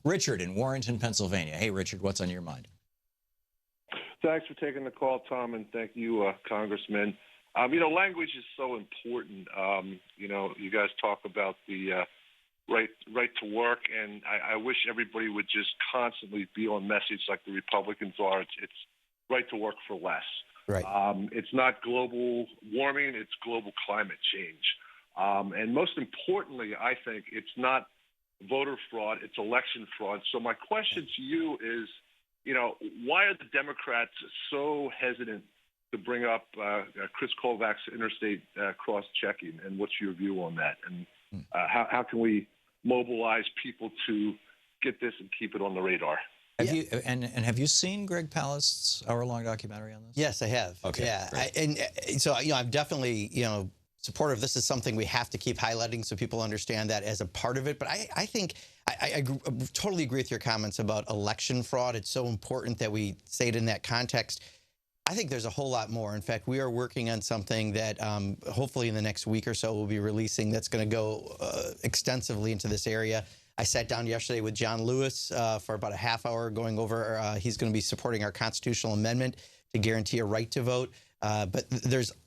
Richard in Warrenton, Pennsylvania. Hey, Richard, what's on your mind? Thanks for taking the call, Tom, and thank you, Congressman. Language is so important. You guys talk about the right to work, and I wish everybody would just constantly be on message like the Republicans are. It's right to work for less. Right. It's not global warming, it's global climate change. And most importantly, I think it's not voter fraud, it's election fraud. So my question to you is, why are the Democrats so hesitant to bring up Chris Kovach's interstate cross-checking, and what's your view on that? And how can we mobilize people to get this and keep it on the radar? Have you seen Greg Palast's hour-long documentary on this? Yes, I have. Okay. Yeah, so I'm definitely supportive. This is something we have to keep highlighting so people understand that as a part of it. But I think I totally agree with your comments about election fraud. It's so important that we say it in that context. I think there's a whole lot more. In fact, we are working on something that hopefully in the next week or so we'll be releasing that's going to go extensively into this area. I sat down yesterday with John Lewis for about a half hour going over. He's going to be supporting our constitutional amendment to guarantee a right to vote. But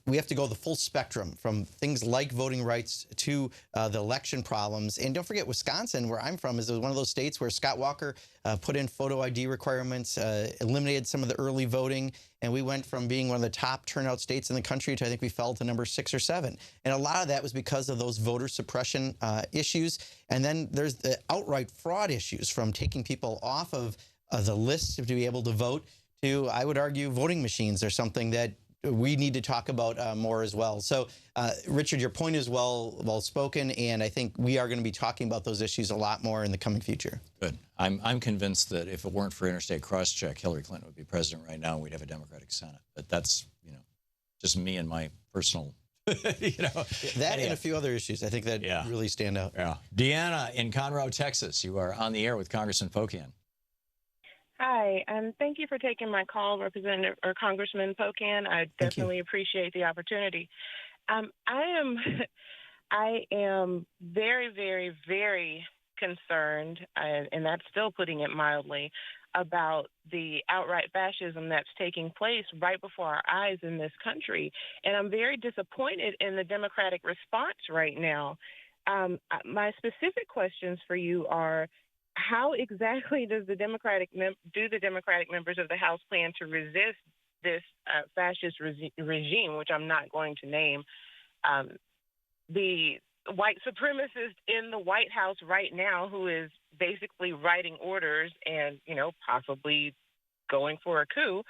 we have to go the full spectrum from things like voting rights to the election problems. And don't forget, Wisconsin, where I'm from, is one of those states where Scott Walker put in photo ID requirements, eliminated some of the early voting, and we went from being one of the top turnout states in the country to I think we fell to number 6 or 7. And a lot of that was because of those voter suppression issues. And then there's the outright fraud issues, from taking people off of the list to be able to vote to, I would argue, voting machines are something that we need to talk about more as well. So, Richard, your point is well spoken, and I think we are going to be talking about those issues a lot more in the coming future. Good. I'm convinced that if it weren't for interstate crosscheck, Hillary Clinton would be president right now, and we'd have a Democratic Senate. But that's just me and my personal that and a few other issues I think that really stand out. Yeah. Deanna in Conroe, Texas, you are on the air with Congressman Pocan. Hi, and thank you for taking my call, Representative or Congressman Pocan. I definitely appreciate the opportunity. I am very, very, very concerned, and that's still putting it mildly, about the outright fascism that's taking place right before our eyes in this country. And I'm very disappointed in the Democratic response right now. My specific questions for you are, how exactly does the Democratic members of the House plan to resist this fascist regime, which I'm not going to name? The white supremacist in the White House right now, who is basically writing orders and, possibly going for a coup.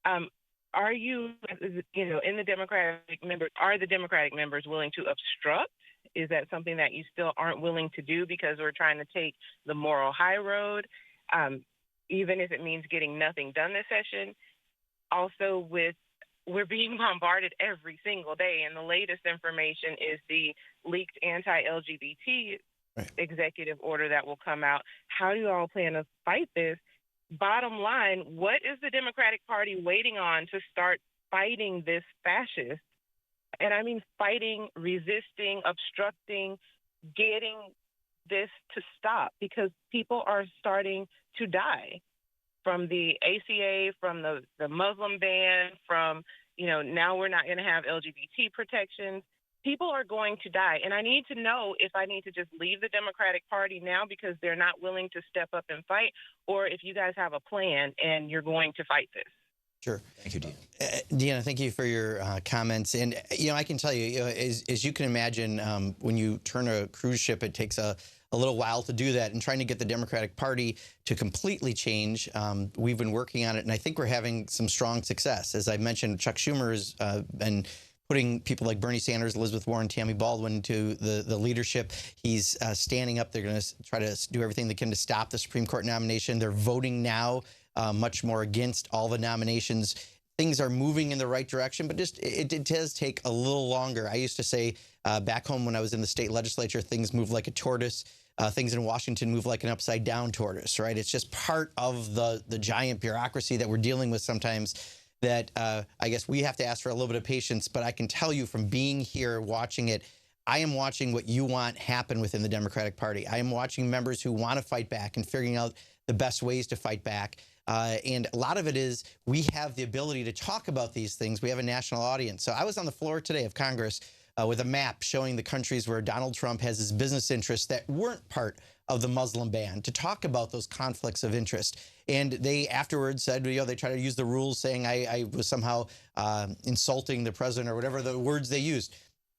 Are you, in the Democratic members, are the Democratic members willing to obstruct? Is that something that you still aren't willing to do because we're trying to take the moral high road, even if it means getting nothing done this session? Also, we're being bombarded every single day, and the latest information is the leaked anti-LGBT executive order that will come out. How do you all plan to fight this? Bottom line, what is the Democratic Party waiting on to start fighting this fascist? And I mean fighting, resisting, obstructing, getting this to stop, because people are starting to die from the ACA, from the Muslim ban, from, now we're not going to have LGBT protections. People are going to die. And I need to know if I need to just leave the Democratic Party now because they're not willing to step up and fight, or if you guys have a plan and you're going to fight this. Sure. Thank you, Deanna. Deanna, thank you for your comments. And, I can tell you, as you can imagine, when you turn a cruise ship, it takes a little while to do that. And trying to get the Democratic Party to completely change, we've been working on it, and I think we're having some strong success. As I mentioned, Chuck Schumer has been putting people like Bernie Sanders, Elizabeth Warren, Tammy Baldwin into the leadership. He's standing up. They're going to try to do everything they can to stop the Supreme Court nomination. They're voting now much more against all the nominations. Things are moving in the right direction, but just it does take a little longer. I used to say back home when I was in the state legislature, things move like a tortoise. Things in Washington move like an upside-down tortoise, right? It's just part of the giant bureaucracy that we're dealing with sometimes, that I guess we have to ask for a little bit of patience. But I can tell you from being here, watching it, I am watching what you want happen within the Democratic Party. I am watching members who want to fight back and figuring out the best ways to fight back. And a lot of it is we have the ability to talk about these things. We have a national audience. So I was on the floor today of Congress with a map showing the countries where Donald Trump has his business interests that weren't part of the Muslim ban, to talk about those conflicts of interest. And they afterwards said, you know, they try to use the rules saying I was somehow insulting the president or whatever the words they used.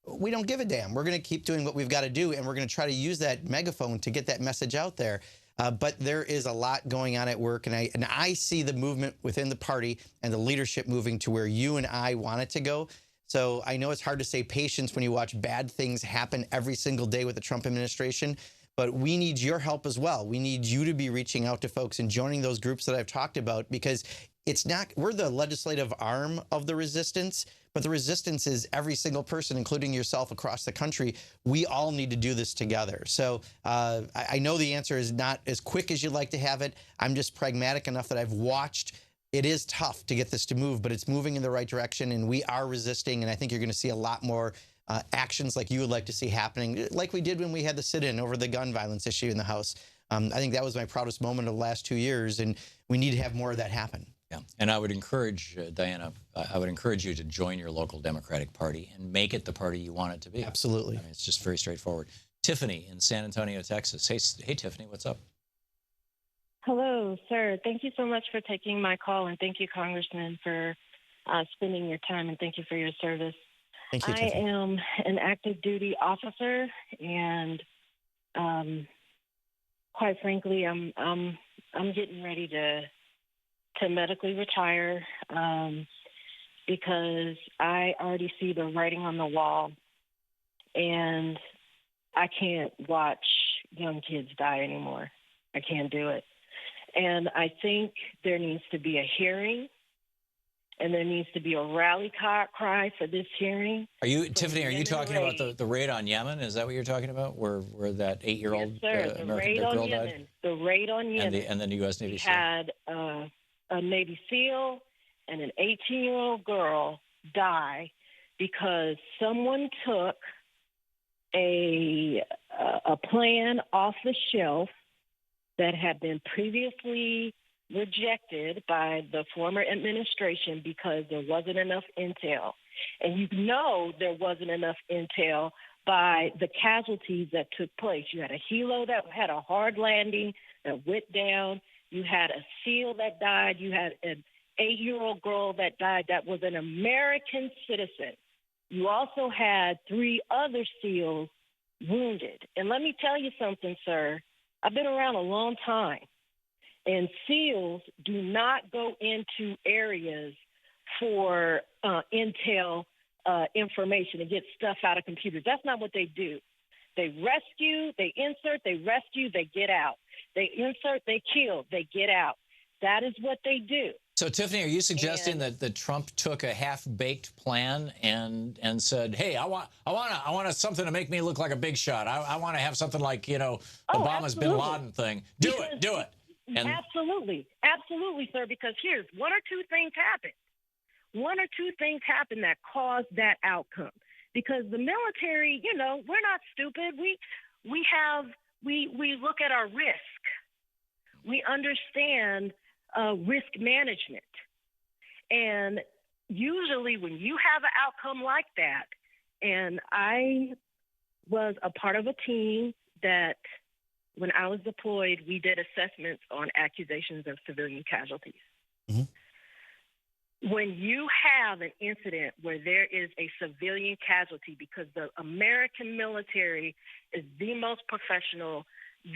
We don't give a damn. We're going to keep doing what we've got to do, and we're going to try to use that megaphone to get that message out there. But there is a lot going on at work, and I see the movement within the party and the leadership moving to where you and I want it to go. So I know it's hard to say patience when you watch bad things happen every single day with the Trump administration, but we need your help as well. We need you to be reaching out to folks and joining those groups that I've talked about, because it's not, we're the legislative arm of the resistance, but the resistance is every single person, including yourself, across the country. We all need to do this together. So I know the answer is not as quick as you'd like to have it. I'm just pragmatic enough that I've watched. It is tough to get this to move, but it's moving in the right direction, and we are resisting. And I think you're going to see a lot more actions like you would like to see happening, like we did when we had the sit-in over the gun violence issue in the House. I think that was my proudest moment of the last 2 years, and we need to have more of that happen. Yeah, and I would encourage, Diana, I would encourage you to join your local Democratic Party and make it the party you want it to be. Absolutely. I mean, it's just very straightforward. Tiffany in San Antonio, Texas. Hey, Tiffany, what's up? Hello, sir. Thank you so much for taking my call, and thank you, Congressman, for spending your time, and thank you for your service. Thank you, I Tiffany. am an active duty officer, and quite frankly, I'm getting ready to medically retire because I already see the writing on the wall, and I can't watch young kids die anymore. I can't do it. And I think there needs to be a hearing, and there needs to be a rally cry for this hearing. Are you, Tiffany, are you talking about the raid on Yemen? Is that what you're talking about, where that 8-year-old American girl died? The raid on Yemen. And then the U.S. Navy SEAL. Had a Navy SEAL and an 18-year-old girl die because someone took a plan off the shelf that had been previously rejected by the former administration because there wasn't enough intel. And you know there wasn't enough intel by the casualties that took place. You had a helo that had a hard landing that went down. You had a SEAL that died. You had an 8-year-old girl that died that was an American citizen. You also had 3 other SEALs wounded. And let me tell you something, sir. I've been around a long time, and SEALs do not go into areas for intel information and get stuff out of computers. That's not what they do. They rescue, they insert, they rescue, they get out. They insert, they kill, they get out. That is what they do. So, Tiffany, are you suggesting that Trump took a half-baked plan and said, "Hey, I want something to make me look like a big shot. I want to have something like Obama's Bin Laden thing. Do it." And absolutely, sir. Because here's one or two things happened. One or two things happened that caused that outcome. Because the military, we're not stupid. We look at our risk. We understand risk management. And usually when you have an outcome like that, and I was a part of a team that when I was deployed, we did assessments on accusations of civilian casualties. Mm-hmm. When you have an incident where there is a civilian casualty, because the American military is the most professional,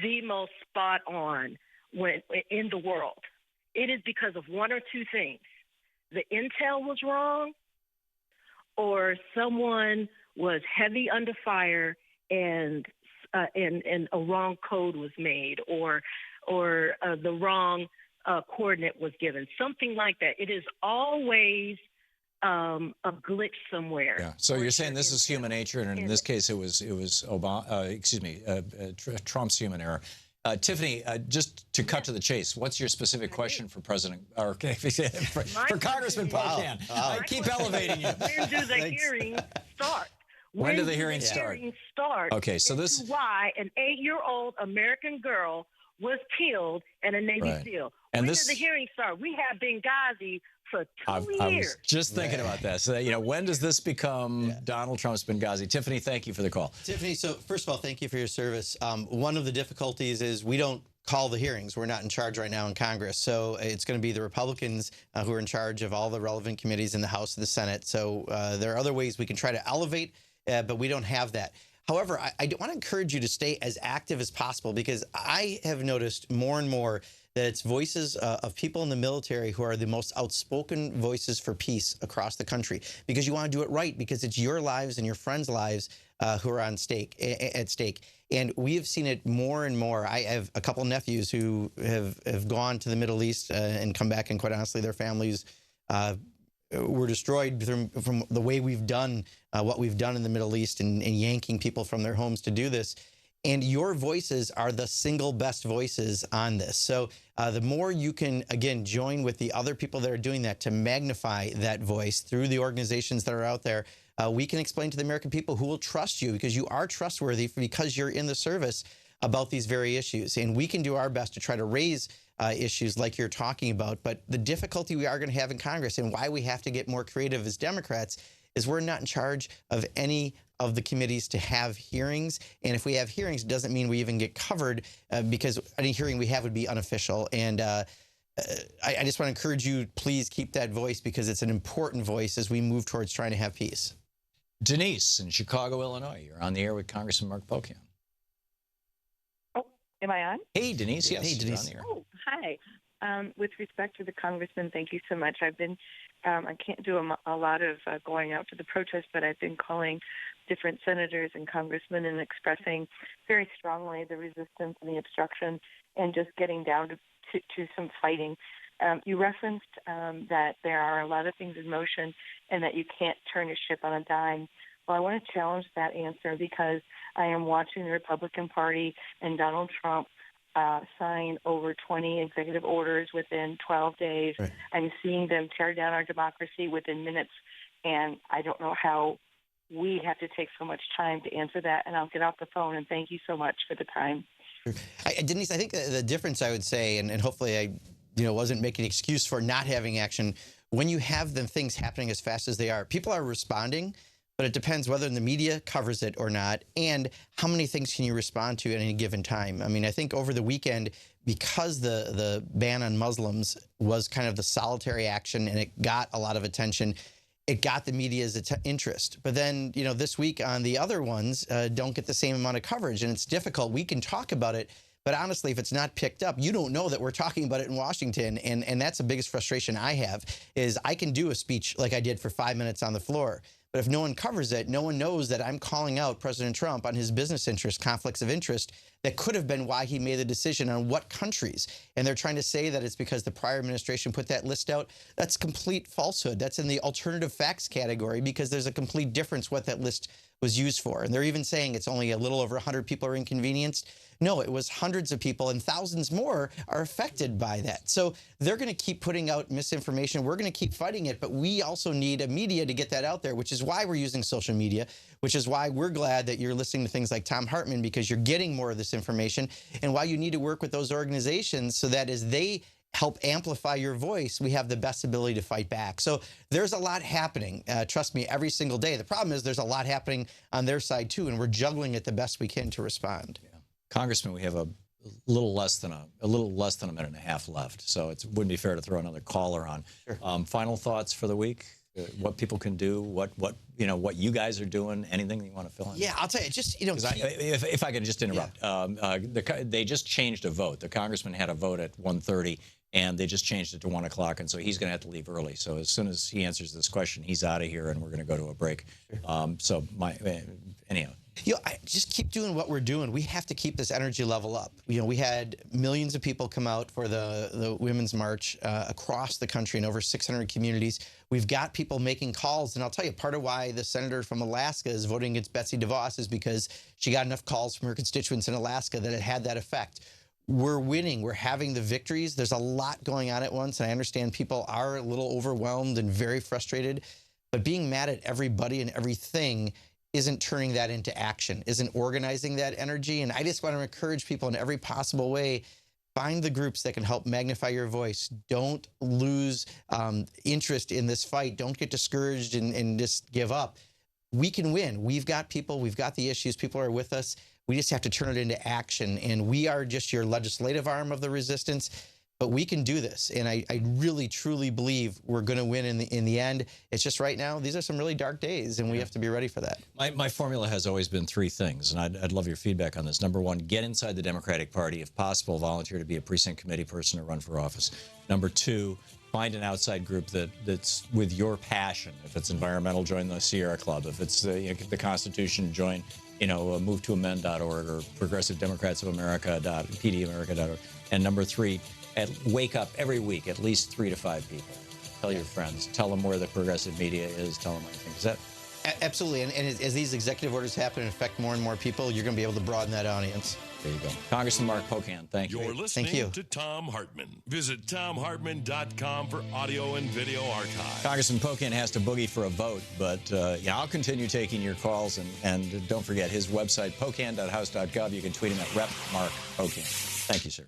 the most spot on in the world, it is because of one or two things. The intel was wrong, or someone was heavy under fire and a wrong code was made, or the wrong coordinate was given, something like that. It is always a glitch somewhere. Yeah. So you're saying this is human nature, and in this case, it was Trump's human error. Tiffany, just to cut to the chase, what's your specific question for President or for Congressman Pocan? I keep elevating you. When do the hearings start? When do the hearings hearings start? Okay, so this why an 8-year-old American girl was killed and a Navy SEAL. And when do the hearings start? We have Benghazi for 2 years. I was just thinking about that. So, when does this become Donald Trump's Benghazi? Tiffany, thank you for the call. Tiffany, so first of all, thank you for your service. One of the difficulties is we don't call the hearings. We're not in charge right now in Congress. So it's going to be the Republicans who are in charge of all the relevant committees in the House and the Senate. So there are other ways we can try to elevate, but we don't have that. However, I want to encourage you to stay as active as possible, because I have noticed more and more that it's voices of people in the military who are the most outspoken voices for peace across the country, because you want to do it right, because it's your lives and your friends' lives who are at stake. And we have seen it more and more. I have a couple of nephews who have gone to the Middle East and come back, and quite honestly, their families were destroyed from the way we've done what we've done in the Middle East and yanking people from their homes to do this. And your voices are the single best voices on this. So the more you can, again, join with the other people that are doing that to magnify that voice through the organizations that are out there, we can explain to the American people who will trust you, because you are trustworthy because you're in the service, about these very issues. And we can do our best to try to raise issues like you're talking about. But the difficulty we are going to have in Congress, and why we have to get more creative as Democrats, is we're not in charge of any of the committees to have hearings. And if we have hearings, it doesn't mean we even get covered, because any hearing we have would be unofficial. And I just want to encourage you, please keep that voice, because it's an important voice as we move towards trying to have peace. Denise in Chicago, Illinois. You're on the air with Congressman Mark Pocan. Oh, am I on? Hey, Denise. Yes, hey, Denise. You're on the air. Oh, hi. With respect to the congressman, thank you so much. I've been, I can't do a lot of going out to the protest, but I've been calling different senators and congressmen and expressing very strongly the resistance and the obstruction, and just getting down to some fighting. You referenced that there are a lot of things in motion and that you can't turn a ship on a dime. Well, I want to challenge that answer, because I am watching the Republican Party and Donald Trump sign over 20 executive orders within 12 days. Right. I'm seeing them tear down our democracy within minutes, and I don't know how we have to take so much time to answer that. And I'll get off the phone, and thank you so much for the time. Denise, I think the difference, I would say, and hopefully I wasn't making an excuse for not having action, when you have the things happening as fast as they are, people are responding, but it depends whether the media covers it or not, and how many things can you respond to at any given time. I mean, I think over the weekend, because the ban on Muslims was kind of the solitary action and it got a lot of attention, it got the media's interest. But then, this week on the other ones don't get the same amount of coverage, and it's difficult. We can talk about it, but honestly, if it's not picked up, you don't know that we're talking about it in Washington. And that's the biggest frustration I have, is I can do a speech like I did for 5 minutes on the floor, but if no one covers it, no one knows that I'm calling out President Trump on his business interests, conflicts of interest, that could have been why he made the decision on what countries. And they're trying to say that it's because the prior administration put that list out. That's complete falsehood. That's in the alternative facts category, because there's a complete difference what that list was used for. And they're even saying it's only a little over 100 people are inconvenienced. No, it was hundreds of people, and thousands more are affected by that. So they're going to keep putting out misinformation. We're going to keep fighting it, but we also need a media to get that out there, which is why we're using social media, which is why we're glad that you're listening to things like Thom Hartmann, because you're getting more of this information, and why you need to work with those organizations so that as they help amplify your voice, we have the best ability to fight back. So there's a lot happening. Trust me, every single day. The problem is there's a lot happening on their side too, and we're juggling it the best we can to respond. Yeah. Congressman, we have a little less than a minute and a half left, so it wouldn't be fair to throw another caller on. Sure. Final thoughts for the week? What people can do? What you guys are doing? Anything that you want to fill in? Yeah, I'll tell you. Just if I could just interrupt, they just changed a vote. The congressman had a vote at 1:30, and they just changed it to 1 o'clock, and so he's going to have to leave early. So as soon as he answers this question, he's out of here, and we're going to go to a break. Sure. Anyhow. I just keep doing what we're doing. We have to keep this energy level up. We had millions of people come out for the Women's March across the country in over 600 communities. We've got people making calls, and I'll tell you, part of why the senator from Alaska is voting against Betsy DeVos is because she got enough calls from her constituents in Alaska that it had that effect. We're winning. We're having the victories. There's a lot going on at once, and I understand people are a little overwhelmed and very frustrated, but being mad at everybody and everything isn't turning that into action, isn't organizing that energy. And I just want to encourage people in every possible way, find the groups that can help magnify your voice. Don't lose interest in this fight. Don't get discouraged and just give up. We can win. We've got people. We've got the issues. People are with us. We just have to turn it into action. And we are just your legislative arm of the resistance. But we can do this, and I really, truly believe we're going to win in the end. It's just right now, these are some really dark days, and we have to be ready for that. My formula has always been three things, and I'd love your feedback on this. Number one, get inside the Democratic Party. If possible, volunteer to be a precinct committee person or run for office. Number two, find an outside group that's with your passion. If it's environmental, join the Sierra Club. If it's the Constitution, join move2amend.org or Progressive Democrats of America, pdamerica.org. And number three, wake up every week, at least 3 to 5 people. Tell your friends. Tell them where the progressive media is. Tell them what you think. Is that? Absolutely. And as these executive orders happen and affect more and more people, you're going to be able to broaden that audience. There you go. Congressman Mark Pocan, thank you. You're listening to Thom Hartmann. Visit thomhartmann.com for audio and video archive. Congressman Pocan has to boogie for a vote, but I'll continue taking your calls. And don't forget his website, pocan.house.gov. You can tweet him at Rep. Mark Pocan. Thank you, sir.